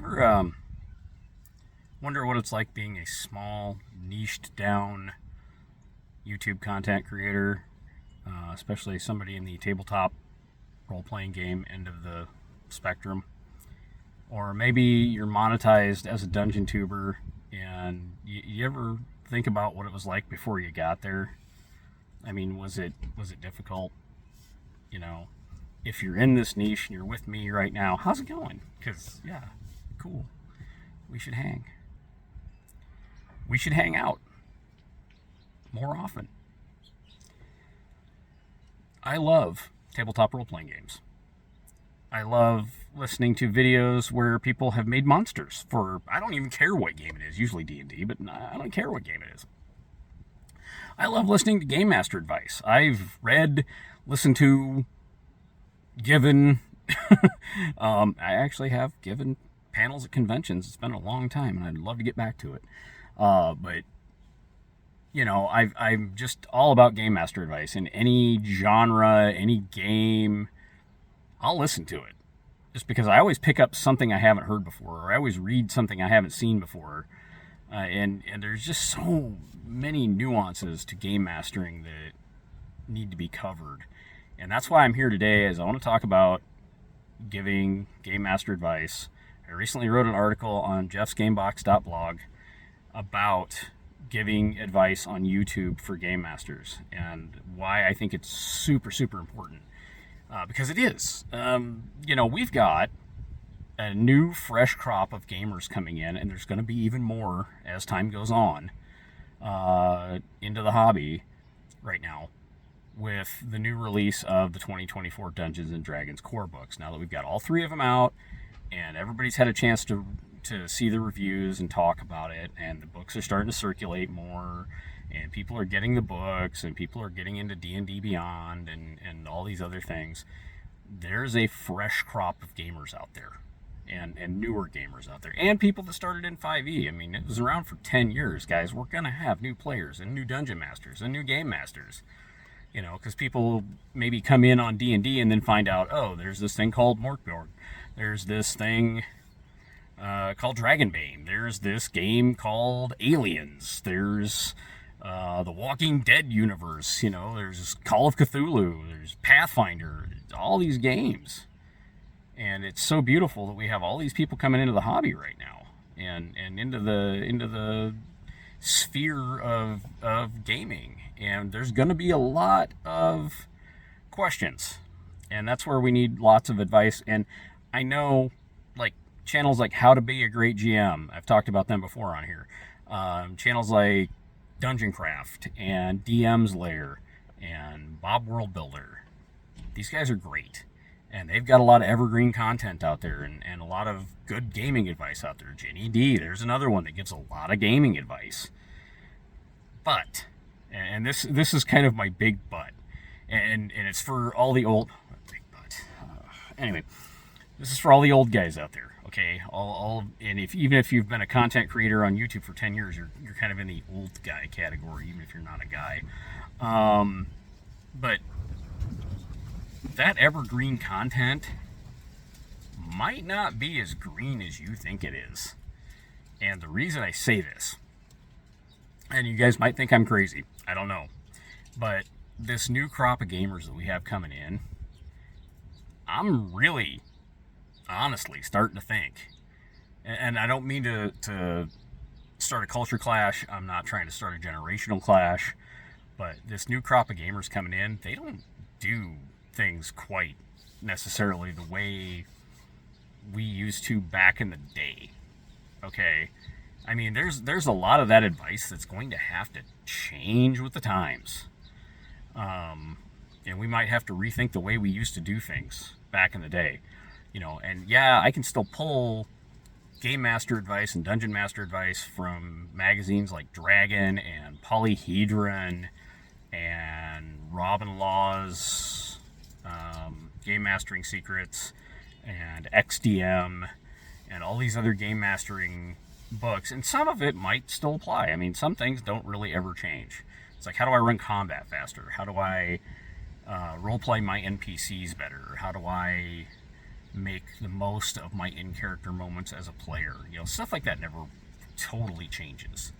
ever wonder what it's like being a small, niched down YouTube content creator, especially somebody in the tabletop role-playing game end of the spectrum? Or maybe you're monetized as a dungeon tuber, and you ever think about what it was like before you got there? I mean, was it difficult? You know, if you're in this niche and you're with me right now, how's it going? Because, yeah, cool. We should hang. We should hang out more often. I love tabletop role-playing games. I love listening to videos where people have made monsters for, I don't even care what game it is, usually D&D, but I don't care what game it is. I love listening to Game Master advice. I've read, listened to, given, I actually have given panels at conventions. It's been a long time, and I'd love to get back to it. But, you know, I'm just all about Game Master advice. In any genre, any game, I'll listen to it. Just because I always pick up something I haven't heard before, or I always read something I haven't seen before. And there's just so many nuances to game mastering that need to be covered. And that's why I'm here today, is I want to talk about giving game master advice. I recently wrote an article on jeffsgamebox.blog about giving advice on YouTube for game masters, and why I think it's super, super important. Because it is. You know, we've got a new fresh crop of gamers coming in, and there's going to be even more as time goes on into the hobby right now with the new release of the 2024 Dungeons and Dragons core books. Now that we've got all three of them out and everybody's had a chance to see the reviews and talk about it, and the books are starting to circulate more, and people are getting the books, and people are getting into D&D Beyond and all these other things, there's a fresh crop of gamers out there. And newer gamers out there, and people that started in 5e. I mean, it was around for 10 years, guys. We're going to have new players and new dungeon masters and new game masters. You know, because people maybe come in on D&D and then find out, oh, there's this thing called Morkborg. There's this thing called Dragonbane. There's this game called Aliens. There's the Walking Dead universe. You know, there's Call of Cthulhu. There's Pathfinder. All these games. And it's so beautiful that we have all these people coming into the hobby right now, and into the sphere of gaming. And there's going to be a lot of questions, and that's where we need lots of advice. And I know, like, channels like How to Be a Great GM, I've talked about them before on here. Channels like Dungeon Craft and DM's Lair and Bob World Builder. These guys are great. And they've got a lot of evergreen content out there, and a lot of good gaming advice out there. Jenny D, there's another one that gives a lot of gaming advice. But, and this is kind of my big but, and it's for all the old, big but, anyway, this is for all the old guys out there, okay? And even if you've been a content creator on YouTube for 10 years, you're kind of in the old guy category, even if you're not a guy. But that evergreen content might not be as green as you think it is. And the reason I say this, and you guys might think I'm crazy, I don't know, but this new crop of gamers that we have coming in, I'm really, honestly, starting to think, and I don't mean to start a culture clash, I'm not trying to start a generational clash, but this new crop of gamers coming in, they don't do things quite necessarily the way we used to back in the day. Okay, I mean, there's a lot of that advice that's going to have to change with the times, and we might have to rethink the way we used to do things back in the day. You know, and yeah, I can still pull game master advice and dungeon master advice from magazines like Dragon and Polyhedron and Robin Law's Game Mastering Secrets and XDM and all these other game mastering books, and some of it might still apply. I mean, some things don't really ever change. It's like, how do I run combat faster? How do I roleplay my NPCs better? How do I make the most of my in-character moments as a player. Stuff like that never totally changes.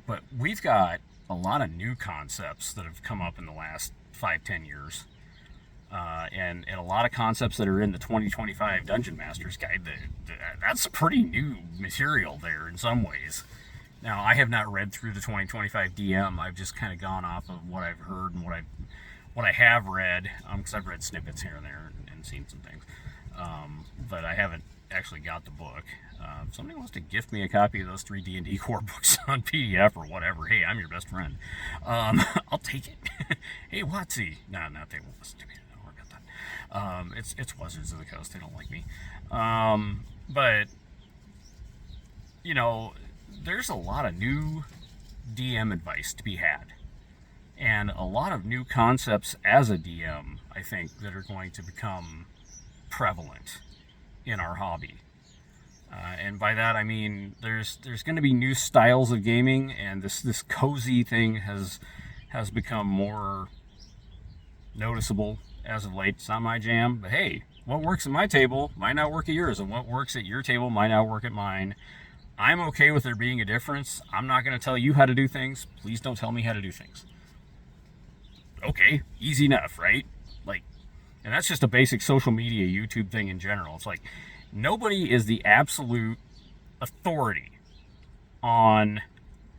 But we've got a lot of new concepts that have come up in the last 5-10 years. And a lot of concepts that are in the 2025 Dungeon Master's Guide. That's pretty new material there in some ways. Now, I have not read through the 2025 DM. I've just kind of gone off of what I've heard and what I have read, because I've read snippets here and there and seen some things. But I haven't actually got the book. If somebody wants to gift me a copy of those 3 D&D core books on PDF or whatever, hey, I'm your best friend. I'll take it. Hey, Watsy. No, they won't listen to me. Don't worry about that. It's Wizards of the Coast. They don't like me. But, there's a lot of new DM advice to be had. And a lot of new concepts as a DM, I think, that are going to become prevalent in our hobby. And by that I mean there's going to be new styles of gaming, and this cozy thing has become more noticeable as of late. It's not my jam, but hey, what works at my table might not work at yours, and what works at your table might not work at mine. I'm okay with there being a difference. I'm not going to tell you how to do things. Please don't tell me how to do things. Okay, easy enough, right? And that's just a basic social media, YouTube thing in general. It's like, nobody is the absolute authority on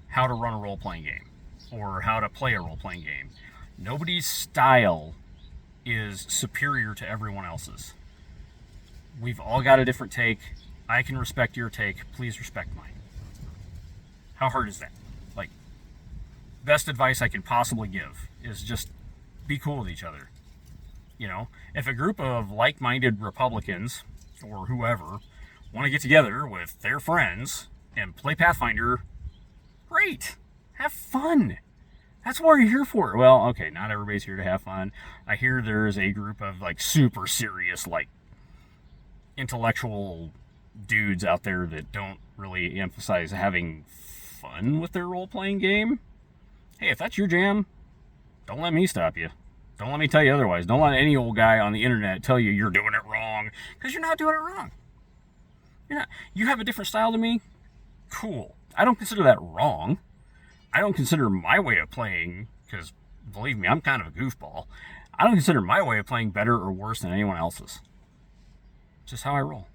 how to run a role-playing game or how to play a role-playing game. Nobody's style is superior to everyone else's. We've all got a different take. I can respect your take. Please respect mine. How hard is that? Best advice I can possibly give is just be cool with each other. If a group of like-minded Republicans or whoever want to get together with their friends and play Pathfinder, great. Have fun. That's what you're here for. Well, okay, not everybody's here to have fun. I hear there's a group of super serious, intellectual dudes out there that don't really emphasize having fun with their role-playing game. Hey, if that's your jam, don't let me stop you. Don't let me tell you otherwise. Don't let any old guy on the internet tell you you're doing it wrong, because you're not doing it wrong. You're not. You have a different style to me? Cool. I don't consider that wrong. I don't consider my way of playing, because believe me, I'm kind of a goofball. I don't consider my way of playing better or worse than anyone else's. It's just how I roll.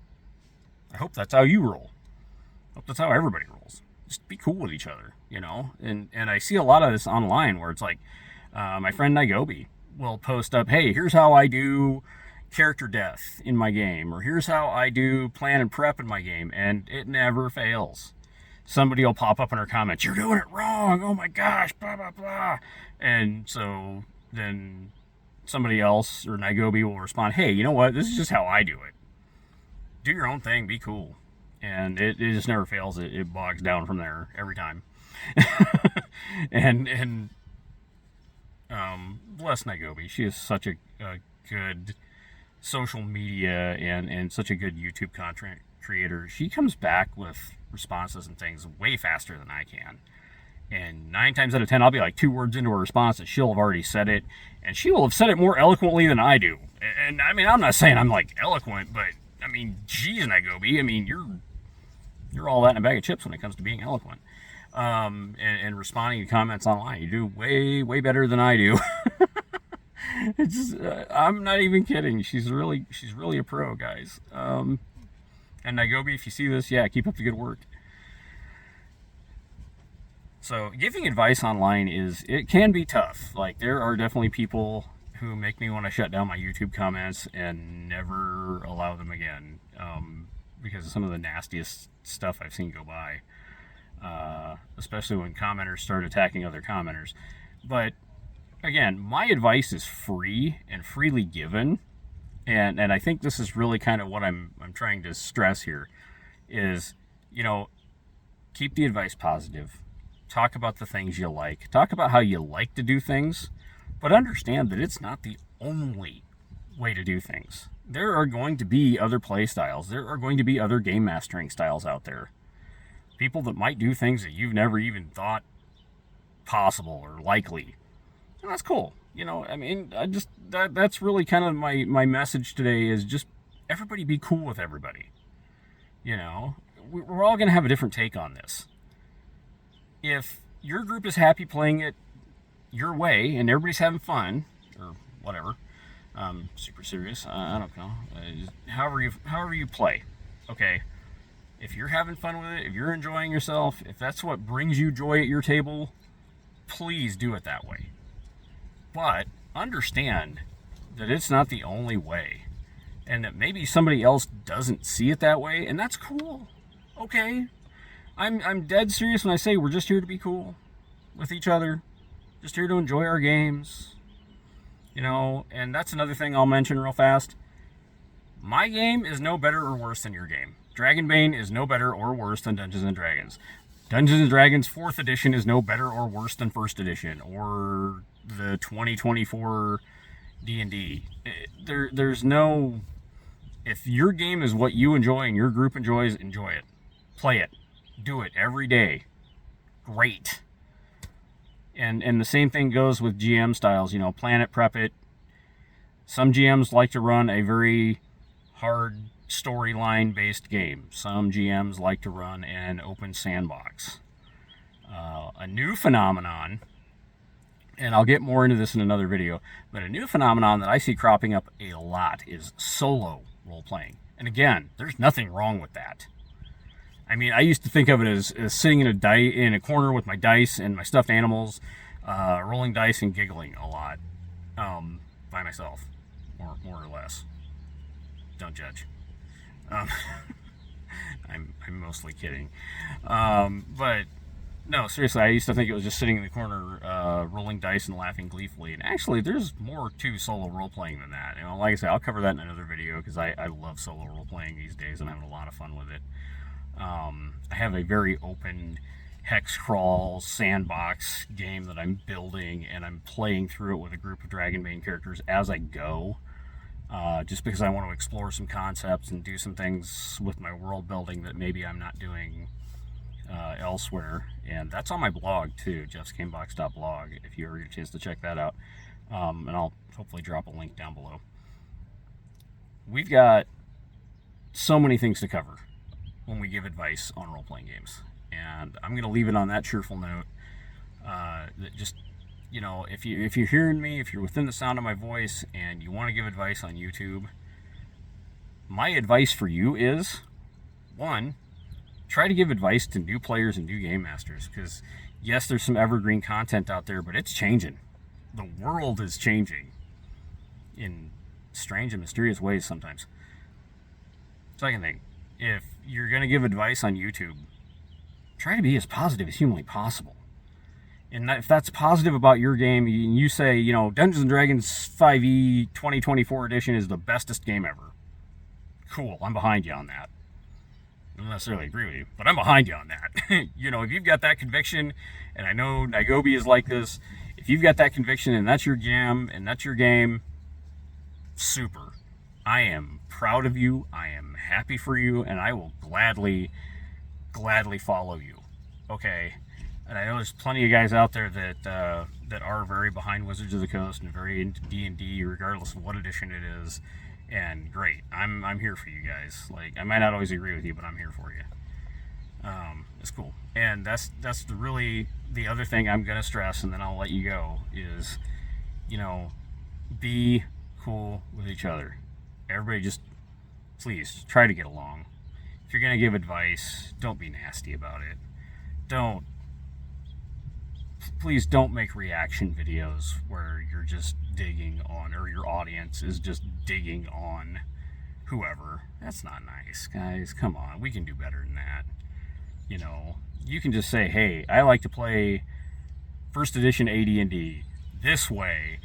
I hope that's how you roll. I hope that's how everybody rolls. Just be cool with each other, And I see a lot of this online where it's my friend Nairobi will post up, hey, here's how I do character death in my game, or here's how I do plan and prep in my game, and it never fails. Somebody will pop up in her comments, you're doing it wrong, oh my gosh, blah, blah, blah. And so then somebody else, or Nairobi, will respond, hey, you know what, this is just how I do it. Do your own thing, be cool. And it just never fails. It bogs down from there every time. and bless Nairobi. She is such a good social media and such a good YouTube content creator. She comes back with responses and things way faster than I can. And 9 times out of 10, I'll be 2 words into a response and she'll have already said it. And she will have said it more eloquently than I do. And I mean, I'm not saying I'm eloquent, but I mean, geez, Nairobi, you're all that in a bag of chips when it comes to being eloquent. And responding to comments online. You do way, way better than I do. It's I'm not even kidding. She's really a pro, guys. And Nairobi, if you see this, yeah, keep up the good work. So giving advice online it can be tough. There are definitely people who make me want to shut down my YouTube comments and never allow them again, because of some of the nastiest stuff I've seen go by, especially when commenters start attacking other commenters. But again, my advice is free and freely given, and I think this is really kind of what I'm trying to stress here is, keep the advice positive. Talk about the things you like. Talk about how you like to do things, but understand that it's not the only way to do things. There are going to be other play styles. There are going to be other game mastering styles out there. People that might do things that you've never even thought possible or likely. And that's cool. That's really kind of my message today is just everybody be cool with everybody. You know, we're all going to have a different take on this. If your group is happy playing it your way and everybody's having fun, or whatever, super serious, I don't know, however you play, okay, if you're having fun with it, if you're enjoying yourself, if that's what brings you joy at your table, please do it that way. But understand that it's not the only way, and that maybe somebody else doesn't see it that way, and that's cool. Okay, I'm dead serious when I say we're just here to be cool with each other, just here to enjoy our games, you know. And that's another thing I'll mention real fast. My game is no better or worse than your game. Dragonbane is no better or worse than Dungeons & Dragons. Dungeons & Dragons 4th edition is no better or worse than 1st edition or the 2024 D&D. There's no... If your game is what you enjoy and your group enjoys, enjoy it. Play it. Do it every day. Great. And the same thing goes with GM styles. You know, plan it, prep it. Some GMs like to run a very hard storyline based game. Some GMs like to run an open sandbox. A new phenomenon, and I'll get more into this in another video, but a new phenomenon that I see cropping up a lot is solo role-playing. And again, there's nothing wrong with that. I mean, I used to think of it as sitting in a corner with my dice and my stuffed animals, rolling dice and giggling a lot by myself, more or less. Don't judge. I'm mostly kidding. But no, seriously, I used to think it was just sitting in the corner, rolling dice and laughing gleefully. And actually, there's more to solo role-playing than that. You know, like I said, I'll cover that in another video because I love solo role-playing these days and I'm having a lot of fun with it. I have a very open hex crawl sandbox game that I'm building, and I'm playing through it with a group of Dragonbane characters as I go. Just because I want to explore some concepts and do some things with my world building that maybe I'm not doing elsewhere. And that's on my blog too, jeffsgamebox.blog, if you ever get a chance to check that out. And I'll hopefully drop a link down below. We've got so many things to cover when we give advice on role-playing games. And I'm going to leave it on that cheerful note. That just, you know, if you're hearing me, if you're within the sound of my voice and you want to give advice on YouTube, my advice for you is, one, try to give advice to new players and new game masters, because yes, there's some evergreen content out there, but it's changing. The world is changing in strange and mysterious ways sometimes. Second thing, if you're going to give advice on YouTube, try to be as positive as humanly possible. And if that's positive about your game, and you say, you know, Dungeons & Dragons 5e 2024 edition is the bestest game ever. Cool, I'm behind you on that. I don't necessarily agree with you, but I'm behind you on that. You know, if you've got that conviction, and I know Nairobi is like this, if you've got that conviction and that's your jam and that's your game, super. I am proud of you, I am happy for you, and I will gladly follow you. Okay? And I know there's plenty of guys out there that are very behind Wizards of the Coast and very into D&D, regardless of what edition it is. And great, I'm here for you guys. Like, I might not always agree with you, but I'm here for you. It's cool. And that's the other thing I'm gonna stress, and then I'll let you go, is, you know, be cool with each other. Everybody just, please, try to get along. If you're gonna give advice, don't be nasty about it. Please don't make reaction videos where you're just digging on, or your audience is just digging on whoever. That's not nice, guys. Come on, we can do better than that. You know, you can just say, hey, I like to play 1st edition AD&D this way.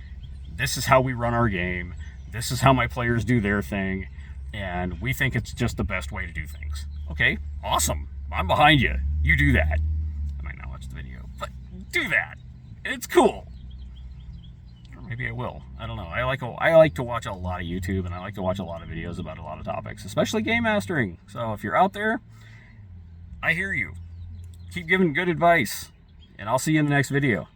This is how we run our game. This is how my players do their thing. And we think it's just the best way to do things. Okay, awesome. I'm behind you. You do that. I might not watch the video, but do that. It's cool. Or maybe I will. I don't know. I like to watch a lot of YouTube, and I like to watch a lot of videos about a lot of topics, especially game mastering. So if you're out there, I hear you. Keep giving good advice, and I'll see you in the next video.